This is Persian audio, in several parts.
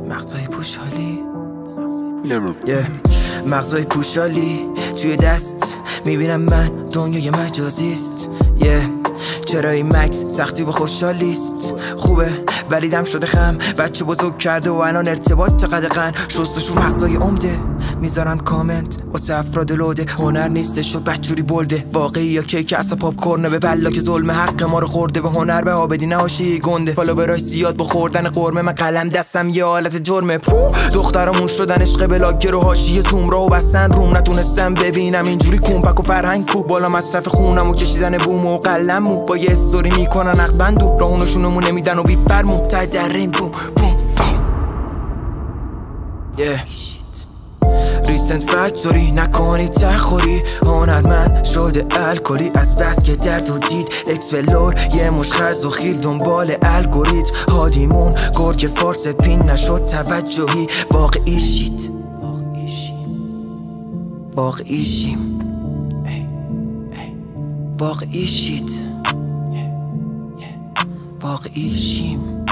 مغزای پوشالی مغزای پوشالی توی دست میبینم من دنیای مجازیست چرا این مکس سختی و خوشحالیست خوبه ولی دم شده خم بچه بزرگ کرده و الان ارتباط قدقن شستشون مغزای عمده میذارن کامنت واسه افراد لوده هنر نیستش و بچوری بلده واقعی یا کیک اصلا پاپ کورنه به بلا که ظلم حق ما رو خورده به هنر به آبدی نهاشی گنده فالووراش زیاد با خوردن قرمه من قلم دستم یه حالت جرمه دخترامون شدن عشق بلاگر و حاشیه زوم را و بستن روم نتونستم ببینم اینجوری کمپک و فرهنگ کو بالا مصرف خونم و کشیدن بوم و قلمو با یه استوری میکنن عقبندو راهونشونمو نمیدن و بیفرمون تا درین بوم بوم ریسنت فکتوری نکنی تخوری هنرمند شده الکلی از بس که درد و دید اکسپلور یه مش خز و خیل دنبال الگوریتم هادیمون گرگ فارس پین نشد توجهی واقعی شید واقعی شیم واقعی شید واقعی شیم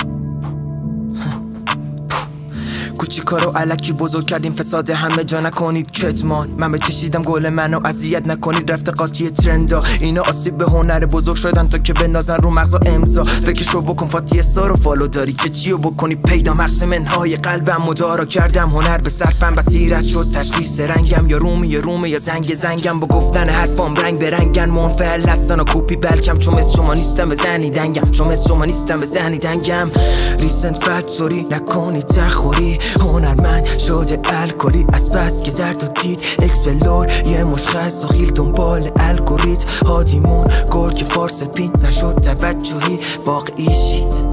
کوچیکارو الکی بزرگ کردیم فساد همه جا نکنید کتمان من بچشیدم گل منو اذیت نکنید رفته قاطی ترندا اینا آسیب به هنر بزرگ شدن تا که بندازن رو مغزا امضا فکرشو بکن فاتی سارو فالو داری که چیو بکنی پیدا مغز منهای قلبم مدارا کردم هنر به صرفم بصیرت شد تشخیص رنگم یا رومه یا زنگم با گفتن حرفام رنگ به رنگن منفعل هستن و کوپی بلکم چون مثل شما نیستم به زنی دنگم چون مثل شما نیستم به زنی دنگم ریسنت فکتوری نکنی تخوری هنرمند شده الکلی از بس که درد و دید اکسپلور یه مشخص و خیل دنبال الگوریتم هادیمون گرگ فارس پین نشد توجهی واقعی شید